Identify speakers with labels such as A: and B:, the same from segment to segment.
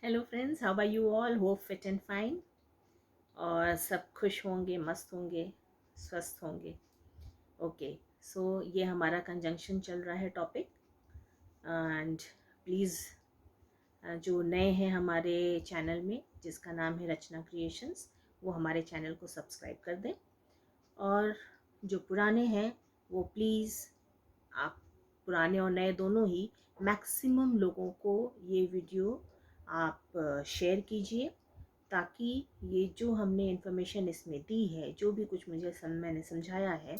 A: Hello friends, how are you all? Hope fit and fine और सब खुश होंगे, मस्त होंगे, स्वस्थ होंगे। ओके, सो ये हमारा कंजंक्शन चल रहा है टॉपिक। एंड प्लीज़ जो नए हैं हमारे चैनल में, जिसका नाम है रचना क्रिएशंस, वो हमारे चैनल को सब्सक्राइब कर दें। और जो पुराने हैं वो प्लीज़, आप पुराने और नए दोनों ही, मैक्सिमम लोगों को ये वीडियो आप शेयर कीजिए, ताकि ये जो हमने इन्फॉर्मेशन इसमें दी है, जो भी कुछ मैंने समझाया है,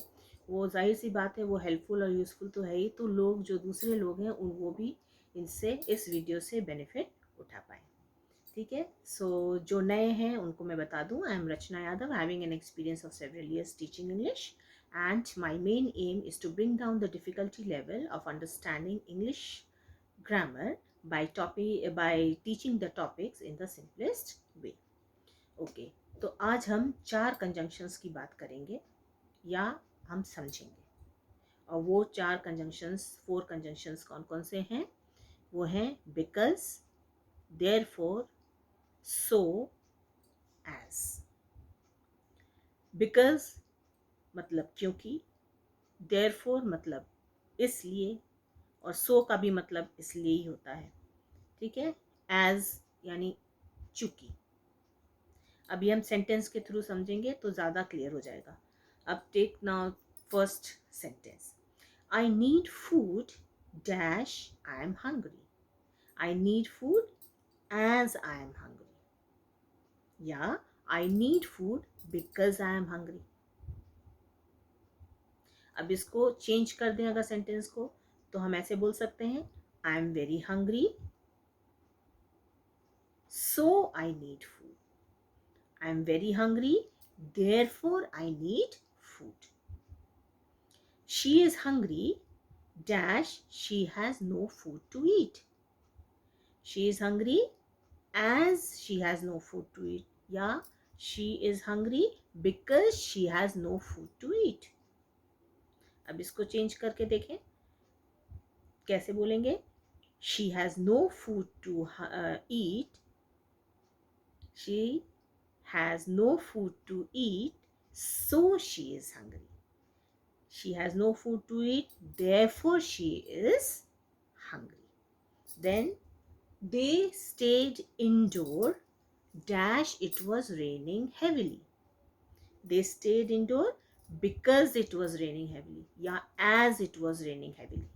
A: वो जाहिर सी बात है वो हेल्पफुल और यूज़फुल तो है ही, तो लोग, जो दूसरे लोग हैं, उन वो भी इनसे, इस वीडियो से बेनिफिट उठा पाए। ठीक है, सो जो नए हैं उनको मैं बता दूं, I am Rachna Yadav, having an experience of several years teaching English, and my main aim is to bring down the difficulty level of understanding English grammar by teaching the topics in the simplest way. Okay, तो आज हम 4 conjunctions की बात करेंगे या हम समझेंगे। और वो 4 कंजंक्शंस कौन कौन से हैं? वो हैं because, therefore, so, as. Because मतलब क्योंकि, देयरफॉर मतलब इसलिए, और सो का भी मतलब इसलिए ही होता है। ठीक है, एज यानी चूंकि। अभी हम सेंटेंस के थ्रू समझेंगे तो ज़्यादा क्लियर हो जाएगा। अब take now first sentence. I need food dash I am hungry. I need food as I am hungry, या I need food because I am hungry. अब इसको चेंज कर दें अगर सेंटेंस को, तो हम ऐसे बोल सकते हैं, I am very hungry so I need food. I am very hungry, therefore I need food. She is hungry, dash she has no food to eat. She is hungry as she has no food to eat. Yeah, she is hungry because she has no food to eat. अब इसको change करके देखें, कैसे बोलेंगे? She has no food to eat. She has no food to eat, so she is hungry. She has no food to eat, therefore she is hungry. Then they stayed indoor, dash it was raining heavily. They stayed indoor because it was raining heavily, या as it was raining heavily.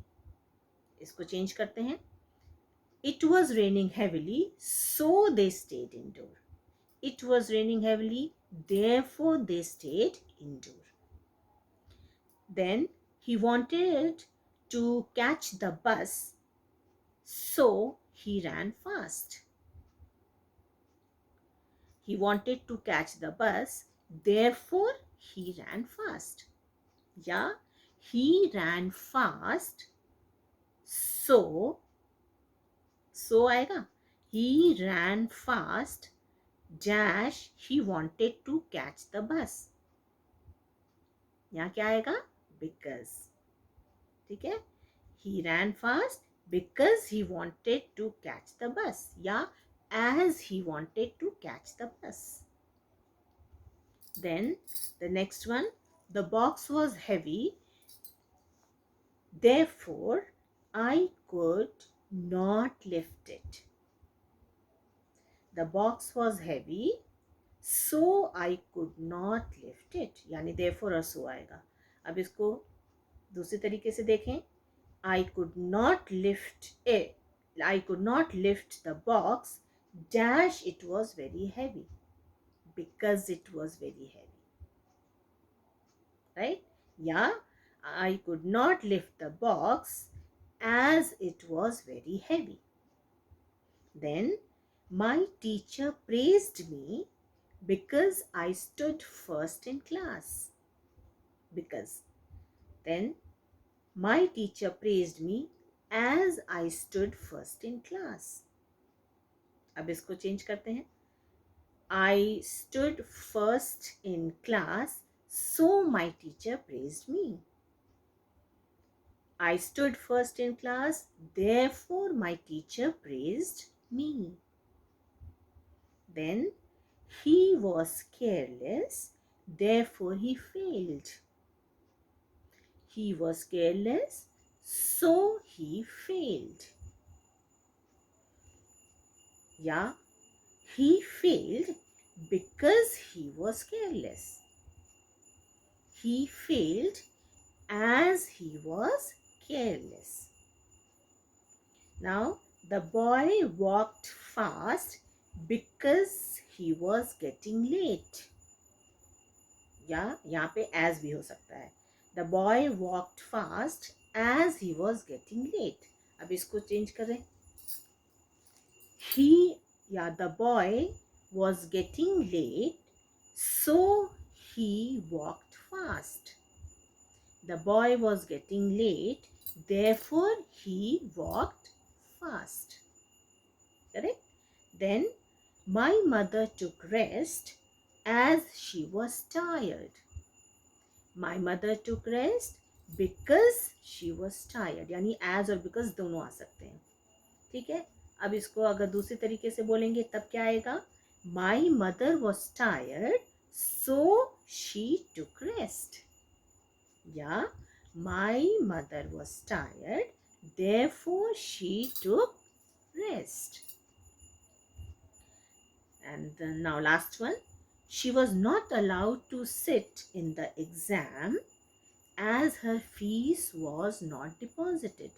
A: इसको change करते हैं, it was raining heavily so they stayed indoor. It was raining heavily, therefore they stayed indoor. Then he wanted to catch the bus, so he ran fast. He wanted to catch the bus, therefore he ran fast. Yeah, he ran fast, so आएगा, he ran fast, dash he wanted to catch the bus. यहाँ क्या आएगा? Because. ठीक है, he ran fast because he wanted to catch the bus, या as he wanted to catch the bus. Then the next one, the box was heavy, therefore I could not lift it. The box was heavy, so I could not lift it, यानी therefore और so आएगा। अब इसको दूसरे तरीके से देखें, I could not lift it. I could not lift the box, dash it was very heavy, because it was very heavy. Right? Yeah, I could not lift the box as it was very heavy. Then my teacher praised me because I stood first in class. Because. Then my teacher praised me as I stood first in class. अब इसको change करते हैं, I stood first in class, so my teacher praised me. I stood first in class, therefore my teacher praised me. Then he was careless, therefore he failed. He was careless, so he failed. Yeah, he failed because he was careless. He failed as he was careless. Now, the boy walked fast because he was getting late. या यहाँ पे as भी हो सकता है. The boy walked fast as he was getting late. अब इसको change करें. He या the boy was getting late, so he walked fast. The boy was getting late, therefore he walked fast. Correct? Then my mother took rest as she was tired. My mother took rest because she was tired. यानी as और because दोनों आ सकते हैं. ठीक है. अब इसको अगर दूसरे तरीके से बोलेंगे तब क्या आएगा? My mother was tired, so she took rest. या my mother was tired, therefore she took rest. And now last one. She was not allowed to sit in the exam as her fees was not deposited.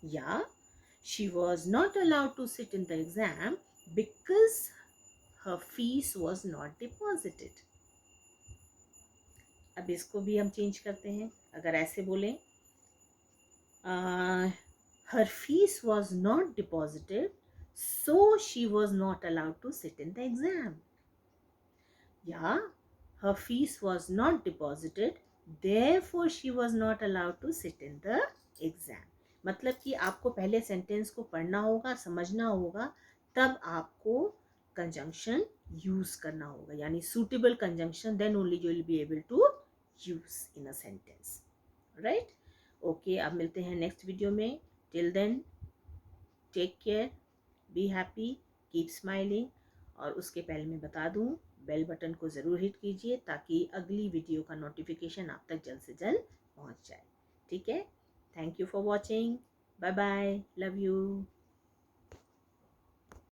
A: Yeah, she was not allowed to sit in the exam because her fees was not deposited. अब इसको भी हम change करते हैं. अगर ऐसे बोलें, her fees was not deposited, so she was not allowed to sit in the exam. Yeah, her fees was not deposited, therefore she was not allowed to sit in the exam. मतलब कि आपको पहले sentence को पढ़ना होगा, समझना होगा, तब आपको कंजंक्शन यूज करना होगा. यानी suitable conjunction, then only you will be able to use in a sentence. Right? Okay, अब मिलते हैं नेक्स्ट वीडियो में. Till then, take care, be happy, keep smiling. और उसके पहले मैं बता दूं, बेल बटन को ज़रूर हिट कीजिए ताकि अगली वीडियो का नोटिफिकेशन आप तक जल्द से जल्द पहुंच जाए. ठीक है. Thank you for watching. Bye bye. Love you.